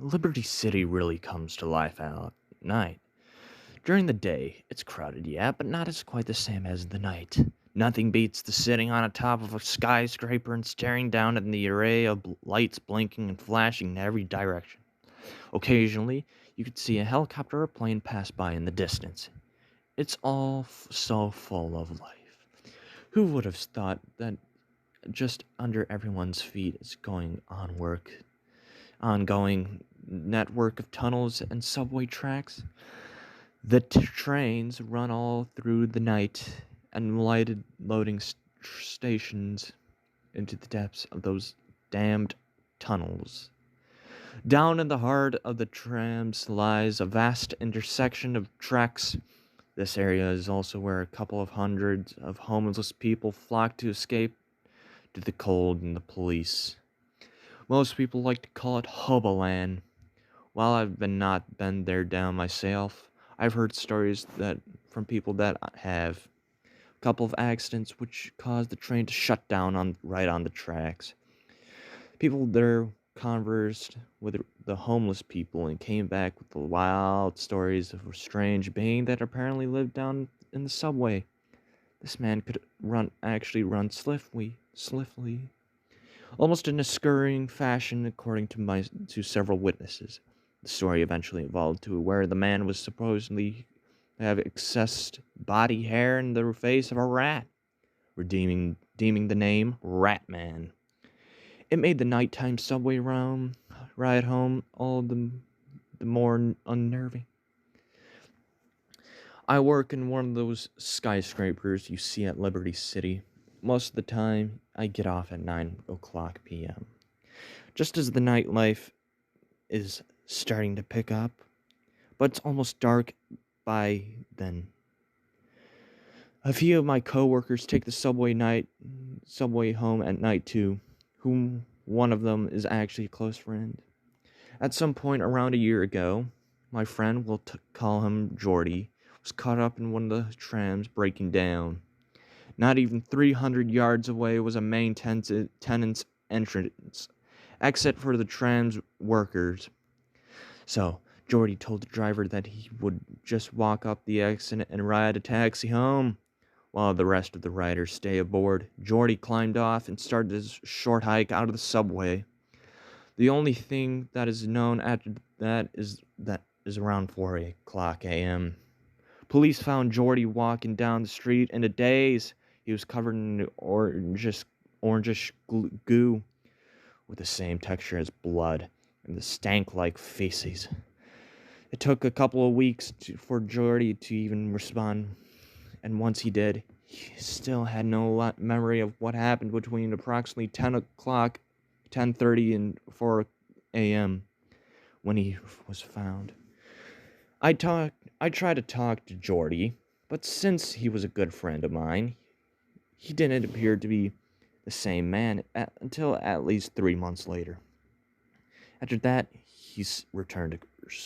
Liberty City really comes to life at night. During the day, it's crowded, yeah, but not as quite the same as the night. Nothing beats the sitting on the top of a skyscraper and staring down at the array of lights blinking and flashing in every direction. Occasionally, you could see a helicopter or plane pass by in the distance. It's all so full of life. Who would have thought that just under everyone's feet is ongoing network of tunnels and subway tracks? The trains run all through the night, and lighted loading stations into the depths of those damned tunnels. Down in the heart of the trams lies a vast intersection of tracks. This area is also where a couple of hundreds of homeless people flock to escape to the cold and the police. Most people like to call it Hoboland. While I've not been there down myself, I've heard stories that from people that have. A couple of accidents which caused the train to shut down right on the tracks. People there conversed with the homeless people and came back with the wild stories of a strange being that apparently lived down in the subway. This man could actually run swiftly, almost in a scurrying fashion, according to several witnesses. The story eventually evolved to where the man was supposedly have excessed body hair and the face of a rat, deeming the name Ratman. It made the nighttime subway ride home all the more unnerving. I work in one of those skyscrapers you see at Liberty City. Most of the time, I get off at 9 o'clock p.m. Just as the nightlife is starting to pick up, but it's almost dark by then. A few of my coworkers take the subway home at night too, whom one of them is actually a close friend. At some point around a year ago, my friend, we'll call him Jordy, was caught up in one of the trams breaking down. Not even 300 yards away was a main tenant's entrance, exit for the tram's workers. So, Jordy told the driver that he would just walk up the exit and ride a taxi home. While the rest of the riders stay aboard, Jordy climbed off and started his short hike out of the subway. The only thing that is known after that is around 4 o'clock a.m. Police found Jordy walking down the street in a daze. He was covered in orangish goo with the same texture as blood and the stank like feces. It took a couple of weeks for Jordy to even respond, and once he did, he still had no memory of what happened between approximately 10 o'clock, 10:30, and 4 a.m. when he was found. I tried to talk to Jordy, but since he was a good friend of mine, he didn't appear to be the same man until at least 3 months later. After that, he returned to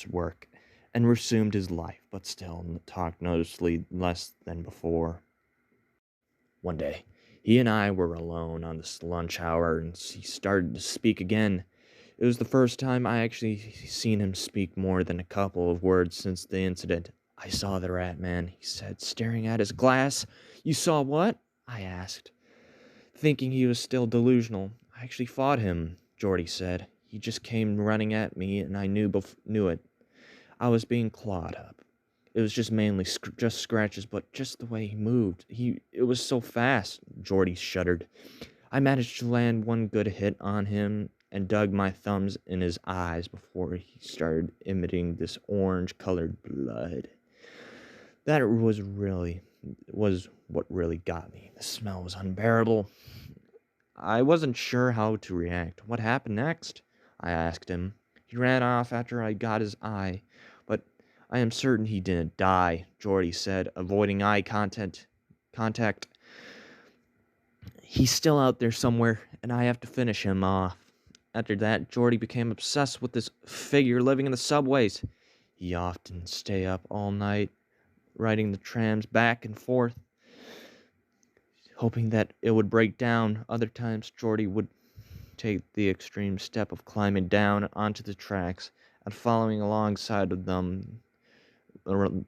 work and resumed his life, but still talked noticeably less than before. One day, he and I were alone on this lunch hour, and he started to speak again. It was the first time I actually seen him speak more than a couple of words since the incident. "I saw the rat man," he said, staring at his glass. "You saw what?" I asked, thinking he was still delusional. "I actually fought him," Jordy said. "He just came running at me, and I knew it. I was being clawed up. It was just mainly just scratches, but just the way he moved. It was so fast." Jordy shuddered. "I managed to land one good hit on him and dug my thumbs in his eyes before he started emitting this orange-colored blood. That was what really got me. The smell was unbearable. I wasn't sure how to react. What happened next?" I asked him. "He ran off after I got his eye, but I am certain he didn't die," Jordy said, avoiding eye contact. "He's still out there somewhere, and I have to finish him off." After that, Jordy became obsessed with this figure living in the subways. He often stay up all night, riding the trams back and forth, hoping that it would break down. Other times, Jordy would take the extreme step of climbing down onto the tracks and following alongside of them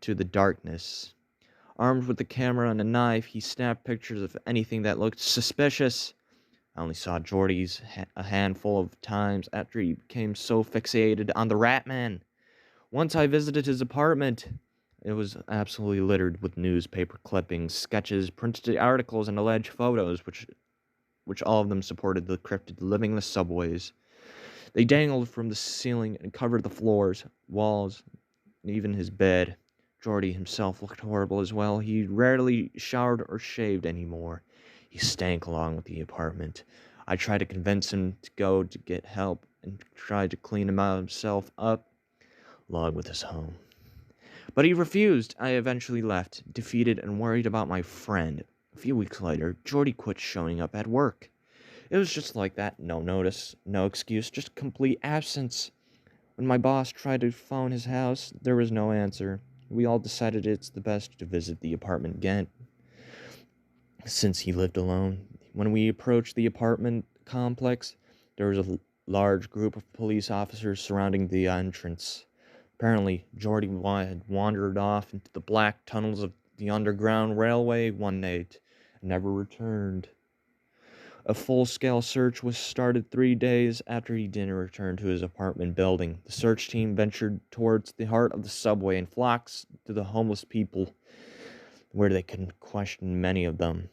to the darkness. Armed with the camera and a knife, he snapped pictures of anything that looked suspicious. I only saw Jordy's a handful of times after he became so fixated on the Ratman. Once I visited his apartment. It was absolutely littered with newspaper clippings, sketches, printed articles, and alleged photos, which all of them supported the cryptid living in the subways. They dangled from the ceiling and covered the floors, walls, and even his bed. Jordy himself looked horrible as well. He rarely showered or shaved anymore. He stank along with the apartment. I tried to convince him to go to get help and tried to clean himself up along with his home. But he refused. I eventually left, defeated and worried about my friend. A few weeks later, Jordy quit showing up at work. It was just like that. No notice, no excuse, just complete absence. When my boss tried to phone his house, there was no answer. We all decided it's the best to visit the apartment again, since he lived alone. When we approached the apartment complex, there was a large group of police officers surrounding the entrance. Apparently, Jordy had wandered off into the black tunnels of the Underground Railway one night and never returned. A full-scale search was started 3 days after he didn't return to his apartment building. The search team ventured towards the heart of the subway and flocked to the homeless people, where they could question many of them.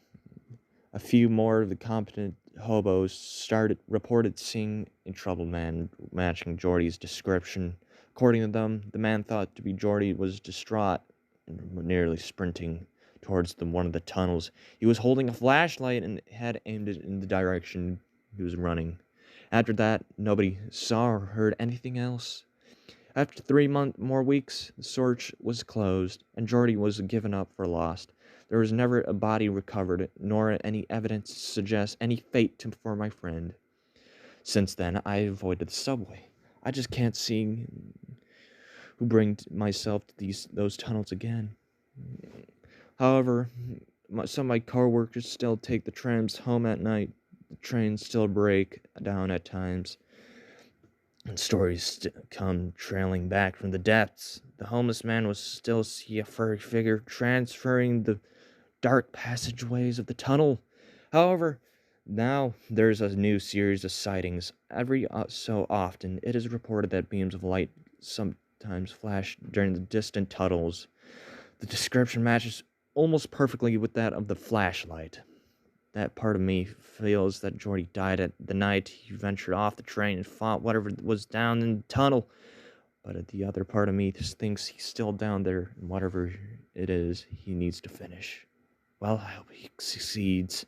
A few more of the competent hobos reported seeing a troubled man matching Jordy's description. According to them, the man thought to be Jordy was distraught and nearly sprinting towards one of the tunnels. He was holding a flashlight and had aimed it in the direction he was running. After that, nobody saw or heard anything else. After 3 more weeks, the search was closed, and Jordy was given up for lost. There was never a body recovered, nor any evidence to suggest any fate for my friend. Since then, I avoided the subway. I just can't see who bring myself to those tunnels again. However, some of my coworkers still take the trams home at night. The trains still break down at times, and stories come trailing back from the depths. The homeless man was still see a furry figure transferring the dark passageways of the tunnel. However, now there's a new series of sightings. Every so often, it is reported that beams of light sometimes flash during the distant tunnels. The description matches almost perfectly with that of the flashlight. That part of me feels that Jordy died at the night he ventured off the train and fought whatever was down in the tunnel. But the other part of me just thinks he's still down there, and whatever it is, he needs to finish. Well, I hope he succeeds.